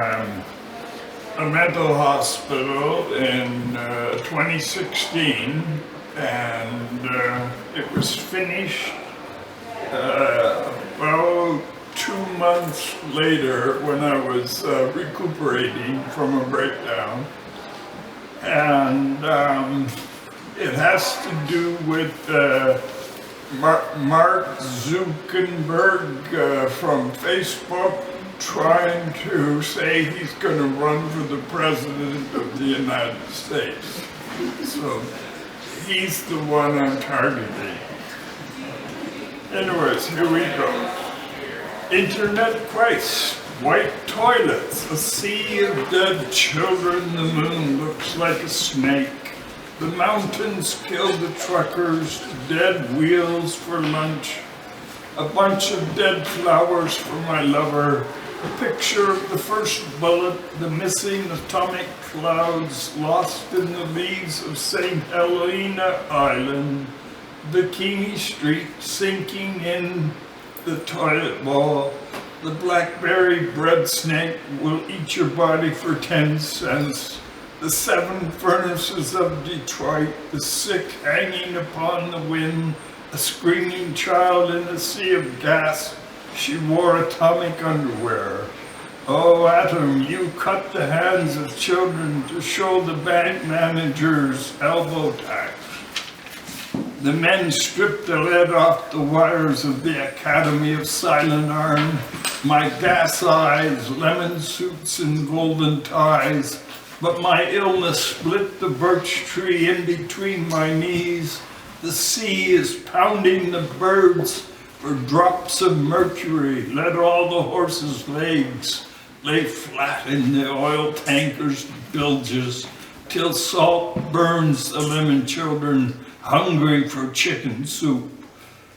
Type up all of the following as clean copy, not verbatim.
um, a mental hospital in 2016, and it was finished about 2 months later when I was recuperating from a breakdown. And it has to do with Mark Zuckerberg from Facebook trying to say he's going to run for the president of the United States. So he's the one I'm targeting. Anyways, here we go. Internet Christ, white toilets, a sea of dead children, the moon looks like a snake. The mountains kill the truckers, dead wheels for lunch. A bunch of dead flowers for my lover. A picture of the first bullet, the missing atomic clouds lost in the leaves of St. Helena Island. Bikini Street sinking in the toilet bowl. The blackberry bread snake will eat your body for 10 cents. The 7 furnaces of Detroit, the sick hanging upon the wind, a screaming child in a sea of gas. She wore atomic underwear. Oh, Atom, you cut the hands of children to show the bank manager's elbow tax. The men stripped the lead off the wires of the Academy of Silent Arm. My gas eyes, lemon suits and golden ties. But my illness split the birch tree in between my knees. The sea is pounding the birds for drops of mercury. Let all the horses' legs lay flat in the oil tankers' bilges till salt burns the lemon children hungry for chicken soup.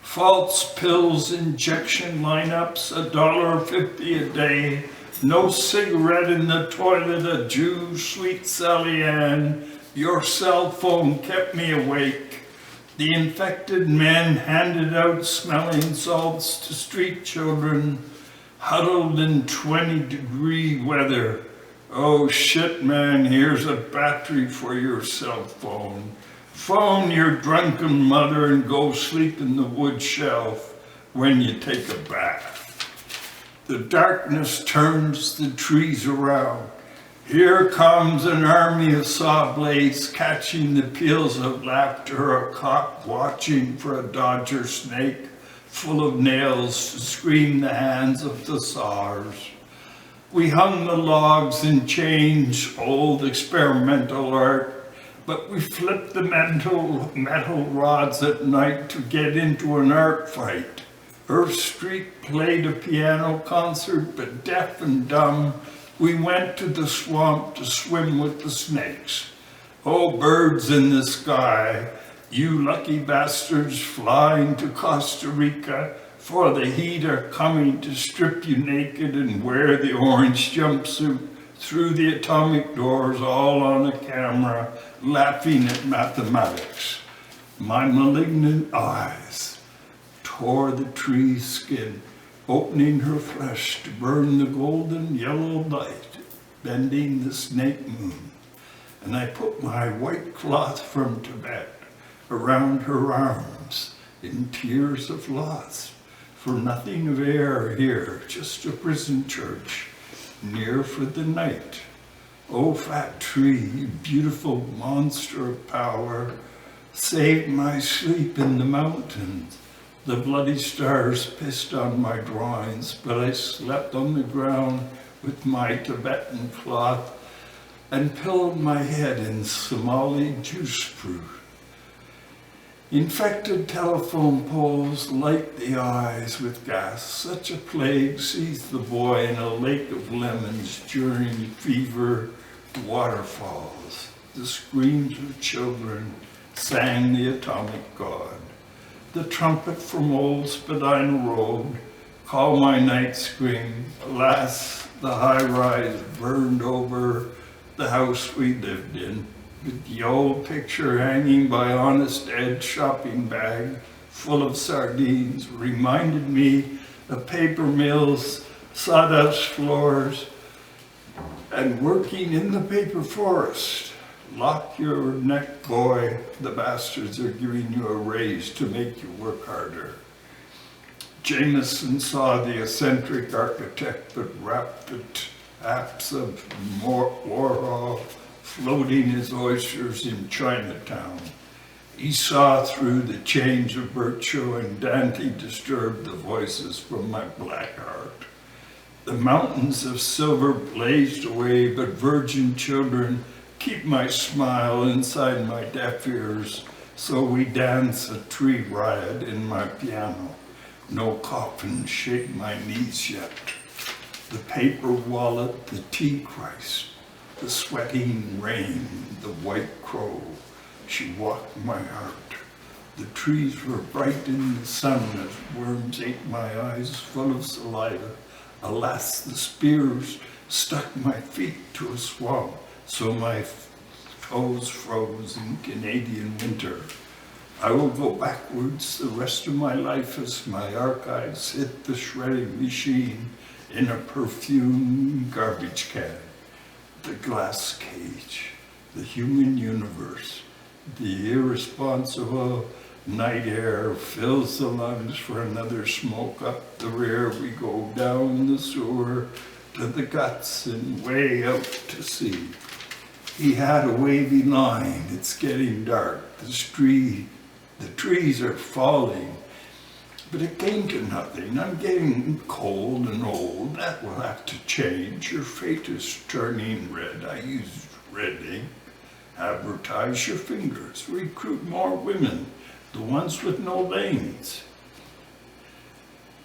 False pills, injection lineups, $1.50 a day. No cigarette in the toilet, a Jew, sweet Sally Ann. Your cell phone kept me awake. The infected men handed out smelling salts to street children, huddled in 20-degree weather. Oh shit, man, here's a battery for your cell phone. Phone your drunken mother and go sleep in the wood shelf when you take a bath. The darkness turns the trees around. Here comes an army of saw blades catching the peals of laughter, a cock watching for a dodger snake full of nails to scream the hands of the saws. We hung the logs and changed old experimental art, but we flipped the metal rods at night to get into an art fight. Earth Street played a piano concert, but deaf and dumb, we went to the swamp to swim with the snakes. Oh, birds in the sky, you lucky bastards flying to Costa Rica, for the heat are coming to strip you naked and wear the orange jumpsuit through the atomic doors, all on a camera, laughing at mathematics. My malignant eyes tore the tree's skin, opening her flesh to burn the golden yellow light, bending the snake moon. And I put my white cloth from Tibet around her arms in tears of loss, for nothing of air here, just a prison church, near for the night. Oh, fat tree, you beautiful monster of power, save my sleep in the mountains. The bloody stars pissed on my drawings, but I slept on the ground with my Tibetan cloth and pillowed my head in Somali juice fruit. Infected telephone poles light the eyes with gas. Such a plague seized the boy in a lake of lemons during fever waterfalls. The screams of children sang the atomic god. The trumpet from old Spadina Road called my night scream. Alas, the high-rise burned over the house we lived in, with the old picture hanging by Honest Ed's shopping bag full of sardines reminded me of paper mills, sawdust floors, and working in the paper forest. Lock your neck, boy. The bastards are giving you a raise to make you work harder. Jameson saw the eccentric architect, but rapid apps of Warhol floating his oysters in Chinatown. He saw through the change of virtue, and Dante disturbed the voices from my black heart. The mountains of silver blazed away, but virgin children keep my smile inside my deaf ears, so we dance a tree riot in my piano. No coffin shake my knees yet. The paper wallet, the tea Christ, the sweating rain, the white crow. She walked my heart. The trees were bright in the sun as worms ate my eyes full of saliva. Alas, the spears stuck my feet to a swamp, so my toes froze in Canadian winter. I will go backwards the rest of my life as my archives hit the shredding machine in a perfume garbage can. The glass cage, the human universe, the irresponsible night air fills the lungs for another smoke up the rear. We go down the sewer to the guts and way out to sea. He had a wavy line. It's getting dark. The trees are falling. But it came to nothing. I'm getting cold and old. That will have to change. Your fate is turning red. I use red ink. Advertise your fingers. Recruit more women. The ones with no lanes.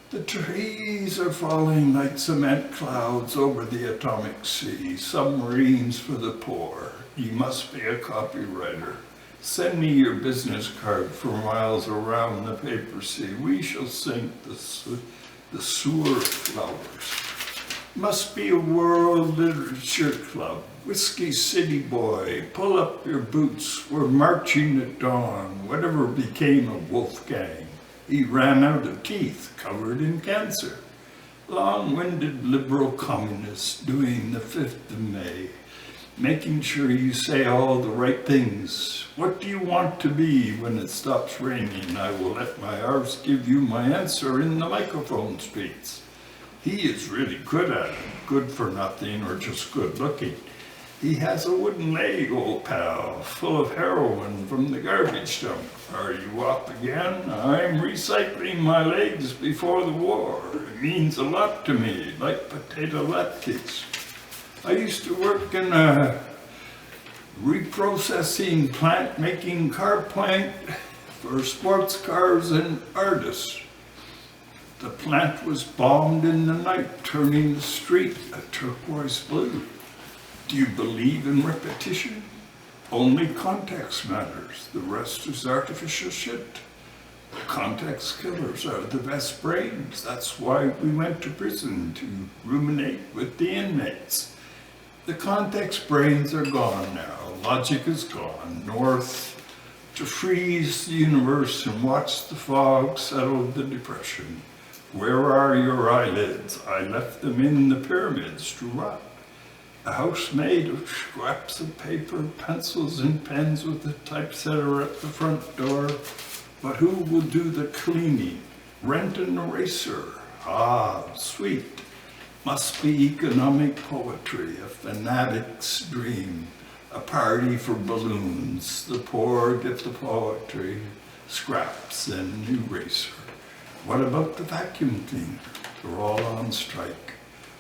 The trees are falling like cement clouds over the atomic sea. Submarines for the poor. You must be a copywriter. Send me your business card for miles around the paper sea. We shall sink the sewer flowers. Must be a world literature club. Whiskey City boy, pull up your boots. We're marching at dawn. Whatever became of Wolfgang? He ran out of teeth, covered in cancer. Long-winded liberal communists doing the 5th of May, making sure you say all the right things. What do you want to be when it stops raining? I will let my arse give you my answer in the microphone speaks. He is really good at it, good for nothing or just good looking. He has a wooden leg, old pal, full of heroin from the garbage dump. Are you up again? I'm recycling my legs before the war. It means a lot to me, like potato latkes. I used to work in a reprocessing plant making car paint for sports cars and artists. The plant was bombed in the night, turning the street a turquoise blue. Do you believe in repetition? Only context matters. The rest is artificial shit. The context killers are the best brains. That's why we went to prison, to ruminate with the inmates. The context brains are gone now. Logic is gone. North to freeze the universe and watch the fog settle the depression. Where are your eyelids? I left them in the pyramids to rot. A house made of scraps of paper, pencils and pens with a typesetter at the front door. But who will do the cleaning? Rent an eraser. Ah, sweet. Must be economic poetry, a fanatic's dream. A party for balloons. The poor get the poetry, scraps and eraser. What about the vacuum cleaner? They're all on strike.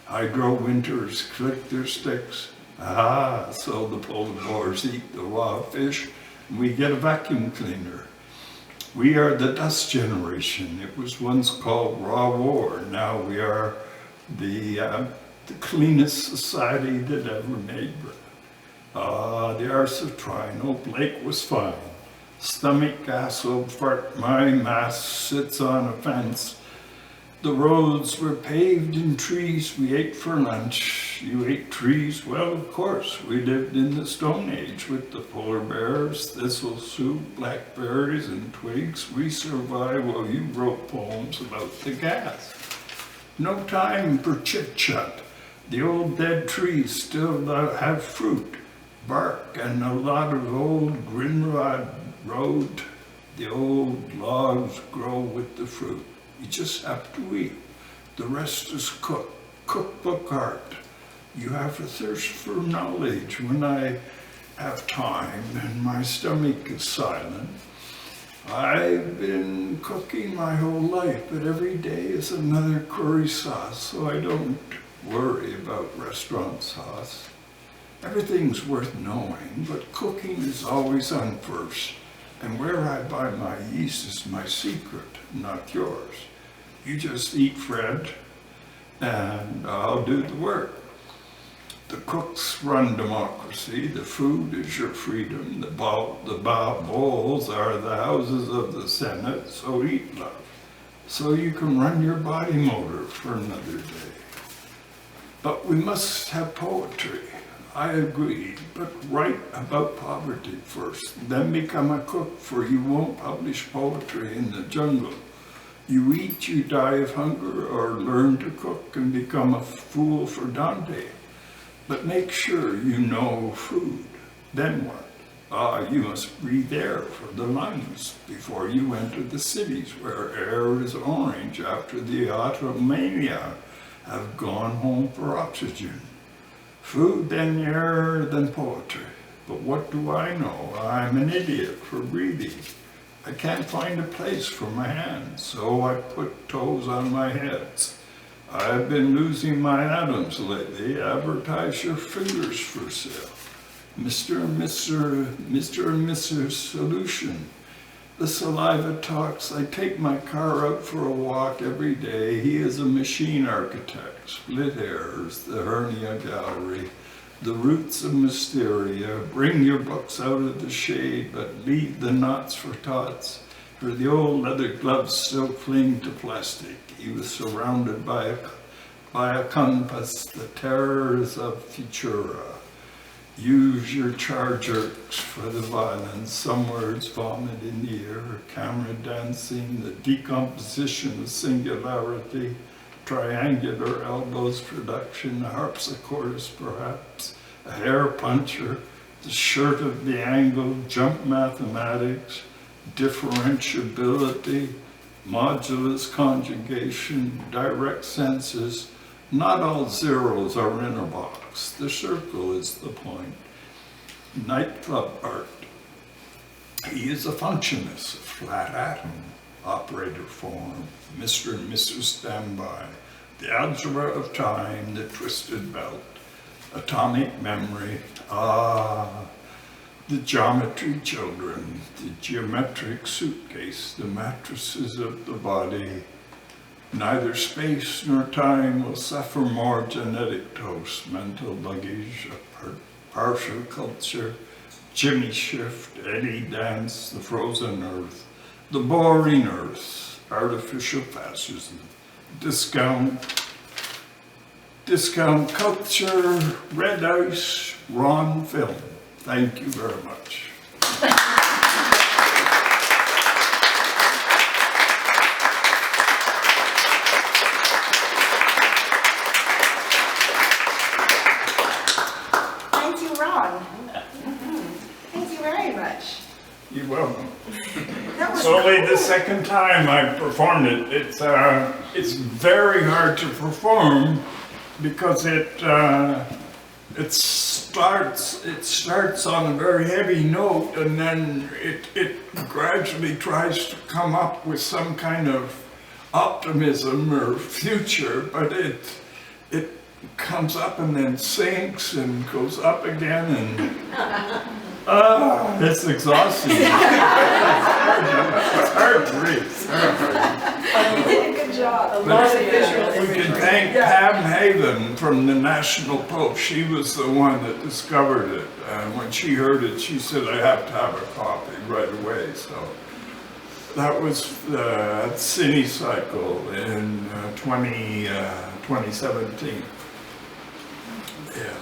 Hydro winters click their sticks. Ah, so the polar bears eat the raw fish, and we get a vacuum cleaner. We are the dust generation. It was once called raw war. Now we are the cleanest society that ever made bread. Ah, the arse of trying. Oh, Blake was fine. Stomach gas, old fart, my mass sits on a fence. The roads were paved in trees we ate for lunch. You ate trees? Well, of course. We lived in the Stone Age with the polar bears, thistle soup, blackberries, and twigs. We survived while you wrote poems about the gas. No time for chit-chat. The old dead trees still have fruit, bark, and a lot of old Grinrod Road. The old logs grow with the fruit. You just have to eat. The rest is cookbook art. You have a thirst for knowledge. When I have time and my stomach is silent, I've been cooking my whole life, but every day is another curry sauce, so I don't worry about restaurant sauce. Everything's worth knowing, but cooking is always on first. And where I buy my yeast is my secret, not yours. You just eat, Fred, and I'll do the work. The cooks run democracy, the food is your freedom, the bowls are the houses of the Senate, so eat, love, so you can run your body motor for another day. But we must have poetry. I agree, but write about poverty first, then become a cook, for you won't publish poetry in the jungle. You eat, you die of hunger, or learn to cook and become a fool for Dante. But make sure you know food. Then what? You must breathe air for the lungs before you enter the cities where air is orange after the automania have gone home for oxygen. Food, then air, then poetry. But what do I know? I'm an idiot for breathing. I can't find a place for my hands, so I put toes on my heads. I've been losing my atoms lately. Advertise your fingers for sale. Mr. and Mrs. Solution. The saliva talks. I take my car out for a walk every day. He is a machine architect. Split hairs, the hernia gallery, the roots of mysteria. Bring your books out of the shade, but leave the knots for tots. For the old leather gloves still cling to plastic. He was surrounded by a compass, the terrors of Futura. Use your chargers for the violence. Some words vomit in the air, camera dancing, the decomposition of singularity, triangular elbows production, a harpsichordist perhaps, a hair puncher, the shirt of the angle, jump mathematics, differentiability, modulus conjugation, direct senses. Not all zeros are in a box. The circle is the point. Nightclub art. He is a functionist, a flat atom, operator form, Mr. and Mrs. Standby, the algebra of time, the twisted belt, atomic memory, the geometry children, the geometric suitcase, the mattresses of the body. Neither space nor time will suffer more genetic toast, mental luggage, a partial culture, Jimmy shift, Eddie dance, the frozen earth, the boring earth, artificial fascism, discount culture, red ice, Ron film. Thank you very much. Thank you, Ron. Thank you very much. You're welcome. That was It's only cool. the second time I've performed it. It's very hard to perform because it starts on a very heavy note, and then it gradually tries to come up with some kind of optimism or future, but it comes up and then sinks and goes up again, and it's exhausting. It's hard to read. You did a good job. A lot of visual We imagery. can thank Pam Haven from the National Post. She was the one that discovered it. And when she heard it, she said, I have to have a copy right away. So that was the Cine Cycle in 2017. Yeah.